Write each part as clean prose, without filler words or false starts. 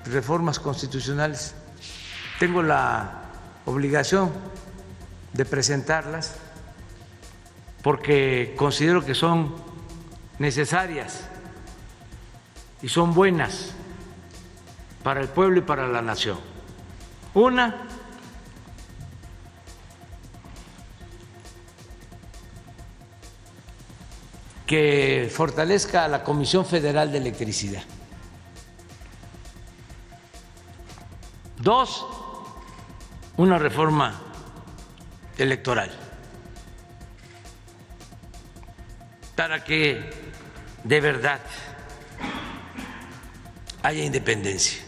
reformas constitucionales. Tengo la obligación de presentarlas porque considero que son necesarias y son buenas para el pueblo y para la nación. Una, que fortalezca a la Comisión Federal de Electricidad. Dos, una reforma electoral para que de verdad haya independencia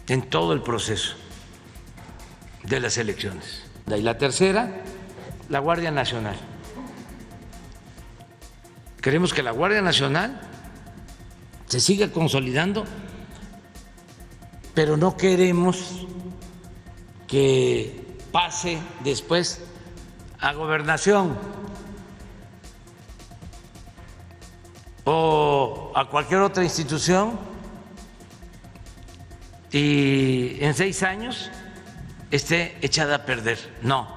en todo el proceso de las elecciones. Y la tercera, la Guardia Nacional. Queremos que la Guardia Nacional se siga consolidando, pero no queremos que pase después a Gobernación o a cualquier otra institución y en 6 años esté echada a perder. No.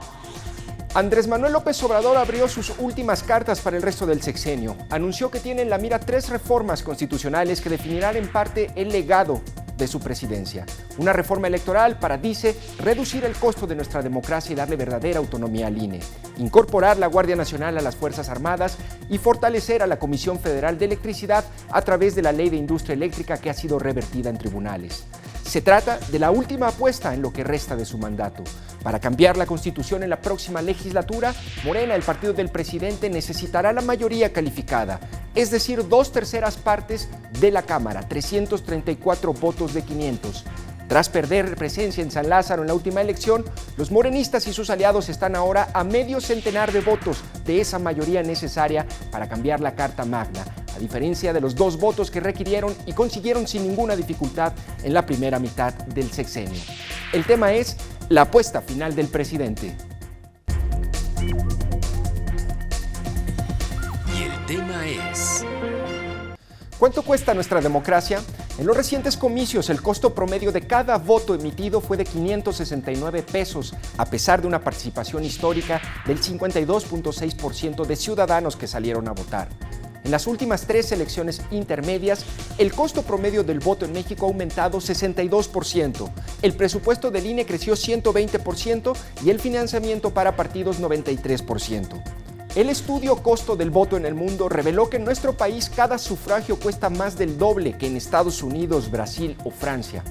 Andrés Manuel López Obrador abrió sus últimas cartas para el resto del sexenio. Anunció que tiene en la mira 3 reformas constitucionales que definirán en parte el legado de su presidencia. Una reforma electoral para, dice, reducir el costo de nuestra democracia y darle verdadera autonomía al INE, incorporar la Guardia Nacional a las Fuerzas Armadas y fortalecer a la Comisión Federal de Electricidad a través de la Ley de Industria Eléctrica que ha sido revertida en tribunales. Se trata de la última apuesta en lo que resta de su mandato. Para cambiar la Constitución en la próxima legislatura, Morena, el partido del presidente, necesitará la mayoría calificada, es decir, 2/3 partes de la Cámara, 334 votos de 500. Tras perder presencia en San Lázaro en la última elección, los morenistas y sus aliados están ahora a medio centenar de votos de esa mayoría necesaria para cambiar la Carta Magna, a diferencia de los 2 votos que requirieron y consiguieron sin ninguna dificultad en la primera mitad del sexenio. El tema es la apuesta final del presidente. Y el tema es... ¿Cuánto cuesta nuestra democracia? En los recientes comicios, el costo promedio de cada voto emitido fue de 569 pesos, a pesar de una participación histórica del 52.6% de ciudadanos que salieron a votar. En las últimas 3 elecciones intermedias, el costo promedio del voto en México ha aumentado 62%, el presupuesto del INE creció 120% y el financiamiento para partidos 93%. El estudio Costo del Voto en el Mundo reveló que en nuestro país cada sufragio cuesta más del doble que en Estados Unidos, Brasil o Francia.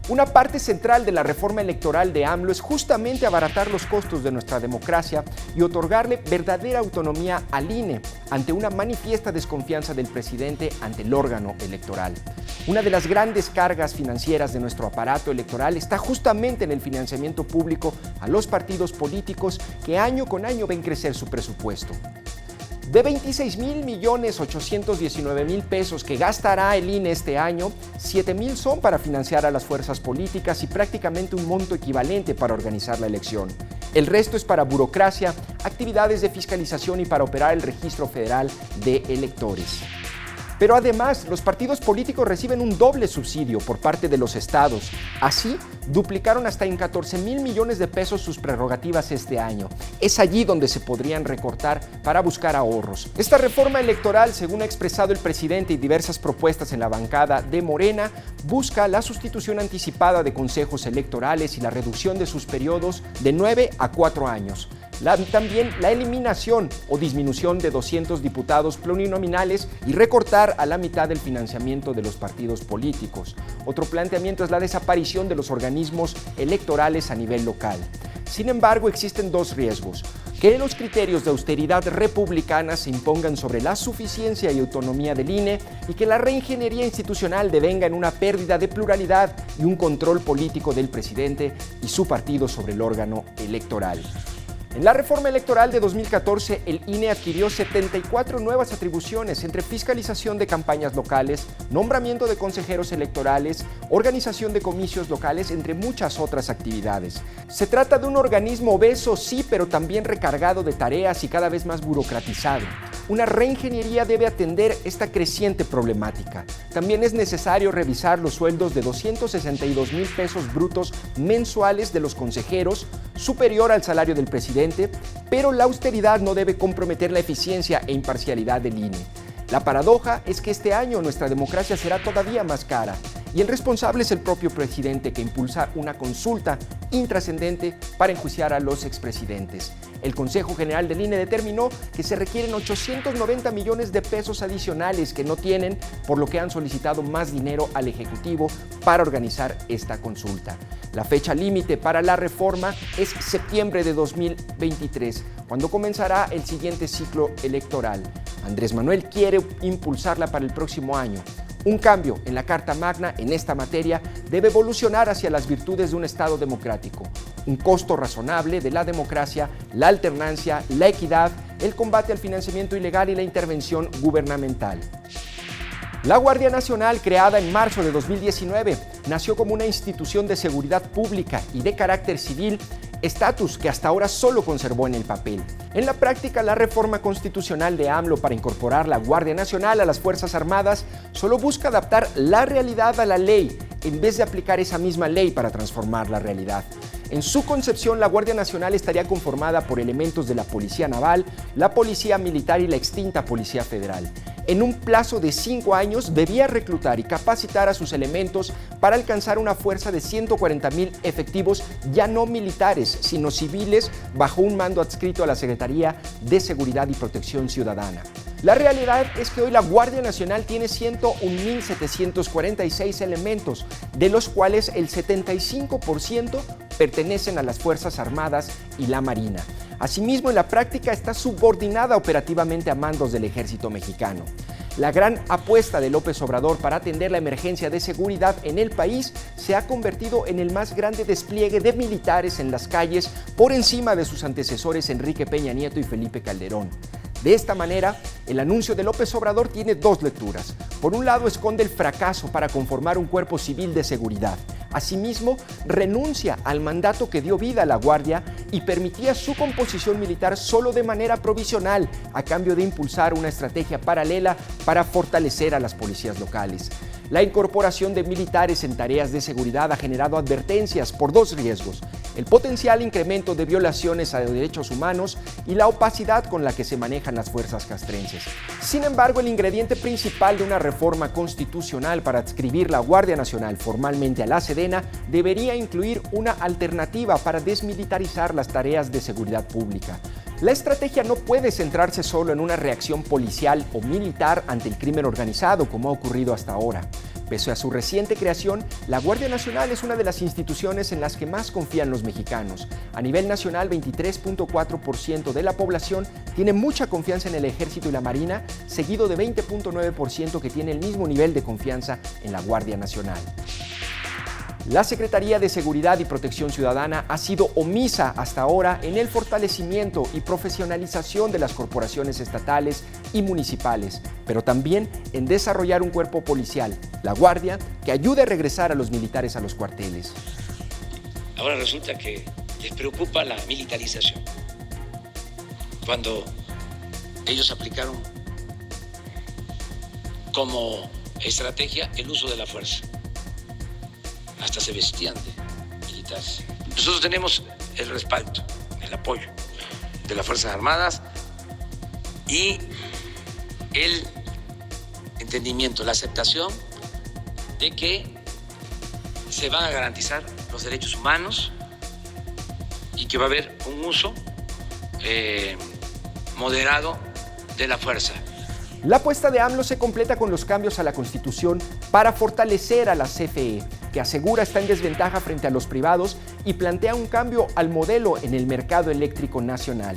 Una parte central de la reforma electoral de AMLO es justamente abaratar los costos de nuestra democracia y otorgarle verdadera autonomía al INE ante una manifiesta desconfianza del presidente ante el órgano electoral. Una de las grandes cargas financieras de nuestro aparato electoral está justamente en el financiamiento público a los partidos políticos que año con año ven crecer su presupuesto. De 26,819,000 pesos que gastará el INE este año, 7,000 son para financiar a las fuerzas políticas y prácticamente un monto equivalente para organizar la elección. El resto es para burocracia, actividades de fiscalización y para operar el registro federal de electores. Pero además, los partidos políticos reciben un doble subsidio por parte de los estados. Así, duplicaron hasta en 14,000 millones de pesos sus prerrogativas este año. Es allí donde se podrían recortar para buscar ahorros. Esta reforma electoral, según ha expresado el presidente y diversas propuestas en la bancada de Morena, busca la sustitución anticipada de consejos electorales y la reducción de sus periodos de 9 a 4 años. También la eliminación o disminución de 200 diputados plurinominales y recortar a la mitad el financiamiento de los partidos políticos. Otro planteamiento es la desaparición de los organismos electorales a nivel local. Sin embargo, existen 2 riesgos: que los criterios de austeridad republicana se impongan sobre la suficiencia y autonomía del INE y que la reingeniería institucional devenga en una pérdida de pluralidad y un control político del presidente y su partido sobre el órgano electoral. En la reforma electoral de 2014, el INE adquirió 74 nuevas atribuciones entre fiscalización de campañas locales, nombramiento de consejeros electorales, organización de comicios locales, entre muchas otras actividades. Se trata de un organismo obeso, sí, pero también recargado de tareas y cada vez más burocratizado. Una reingeniería debe atender esta creciente problemática. También es necesario revisar los sueldos de 262,000 pesos brutos mensuales de los consejeros, superior al salario del presidente, pero la austeridad no debe comprometer la eficiencia e imparcialidad del INE. La paradoja es que este año nuestra democracia será todavía más cara y el responsable es el propio presidente, que impulsa una consulta intrascendente para enjuiciar a los expresidentes. El Consejo General del INE determinó que se requieren 890 millones de pesos adicionales que no tienen, por lo que han solicitado más dinero al Ejecutivo para organizar esta consulta. La fecha límite para la reforma es septiembre de 2023, cuando comenzará el siguiente ciclo electoral. Andrés Manuel quiere impulsarla para el próximo año. Un cambio en la Carta Magna en esta materia debe evolucionar hacia las virtudes de un Estado democrático. Un costo razonable de la democracia, la alternancia, la equidad, el combate al financiamiento ilegal y la intervención gubernamental. La Guardia Nacional, creada en marzo de 2019, nació como una institución de seguridad pública y de carácter civil, estatus que hasta ahora solo conservó en el papel. En la práctica, la reforma constitucional de AMLO para incorporar la Guardia Nacional a las Fuerzas Armadas solo busca adaptar la realidad a la ley, en vez de aplicar esa misma ley para transformar la realidad. En su concepción, la Guardia Nacional estaría conformada por elementos de la Policía Naval, la Policía Militar y la extinta Policía Federal. En un plazo de 5 años, debía reclutar y capacitar a sus elementos para alcanzar una fuerza de 140,000 efectivos, ya no militares, sino civiles, bajo un mando adscrito a la Secretaría de Seguridad y Protección Ciudadana. La realidad es que hoy la Guardia Nacional tiene 101,746 elementos, de los cuales el 75% pertenecen a las Fuerzas Armadas y la Marina. Asimismo, en la práctica está subordinada operativamente a mandos del Ejército Mexicano. La gran apuesta de López Obrador para atender la emergencia de seguridad en el país se ha convertido en el más grande despliegue de militares en las calles, por encima de sus antecesores Enrique Peña Nieto y Felipe Calderón. De esta manera, el anuncio de López Obrador tiene dos lecturas. Por un lado, esconde el fracaso para conformar un cuerpo civil de seguridad. Asimismo, renuncia al mandato que dio vida a la Guardia y permitía su composición militar solo de manera provisional, a cambio de impulsar una estrategia paralela para fortalecer a las policías locales. La incorporación de militares en tareas de seguridad ha generado advertencias por dos riesgos: el potencial incremento de violaciones a derechos humanos y la opacidad con la que se manejan las fuerzas castrenses. Sin embargo, el ingrediente principal de una reforma constitucional para adscribir la Guardia Nacional formalmente a la Sedena debería incluir una alternativa para desmilitarizar las tareas de seguridad pública. La estrategia no puede centrarse solo en una reacción policial o militar ante el crimen organizado, como ha ocurrido hasta ahora. Pese a su reciente creación, la Guardia Nacional es una de las instituciones en las que más confían los mexicanos. A nivel nacional, 23.4% de la población tiene mucha confianza en el Ejército y la Marina, seguido de 20.9% que tiene el mismo nivel de confianza en la Guardia Nacional. La Secretaría de Seguridad y Protección Ciudadana ha sido omisa hasta ahora en el fortalecimiento y profesionalización de las corporaciones estatales y municipales, pero también en desarrollar un cuerpo policial, la Guardia, que ayude a regresar a los militares a los cuarteles. Ahora resulta que les preocupa la militarización, cuando ellos aplicaron como estrategia el uso de la fuerza. Hasta se vestían de militares. Nosotros tenemos el respaldo, el apoyo de las Fuerzas Armadas y el entendimiento, la aceptación de que se van a garantizar los derechos humanos y que va a haber un uso moderado de la fuerza. La apuesta de AMLO se completa con los cambios a la Constitución para fortalecer a la CFE, que asegura está en desventaja frente a los privados y plantea un cambio al modelo en el mercado eléctrico nacional.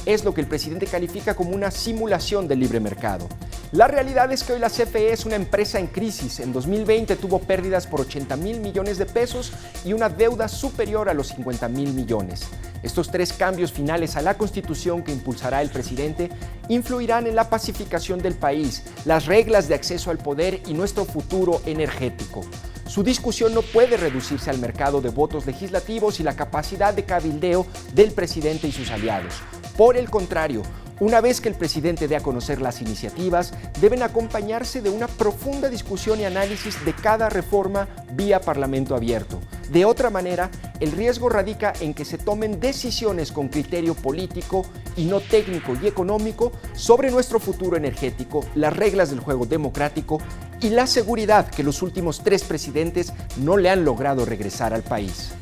Es lo que el presidente califica como una simulación del libre mercado. La realidad es que hoy la CFE es una empresa en crisis. En 2020 tuvo pérdidas por 80,000 millones de pesos y una deuda superior a los 50,000 millones. Estos tres cambios finales a la Constitución que impulsará el presidente influirán en la pacificación del país, las reglas de acceso al poder y nuestro futuro energético. Su discusión no puede reducirse al mercado de votos legislativos y la capacidad de cabildeo del presidente y sus aliados. Por el contrario, Una vez que el presidente dé a conocer las iniciativas, deben acompañarse de una profunda discusión y análisis de cada reforma vía Parlamento abierto. De otra manera, el riesgo radica en que se tomen decisiones con criterio político y no técnico y económico sobre nuestro futuro energético, las reglas del juego democrático y la seguridad que los últimos 3 presidentes no le han logrado regresar al país.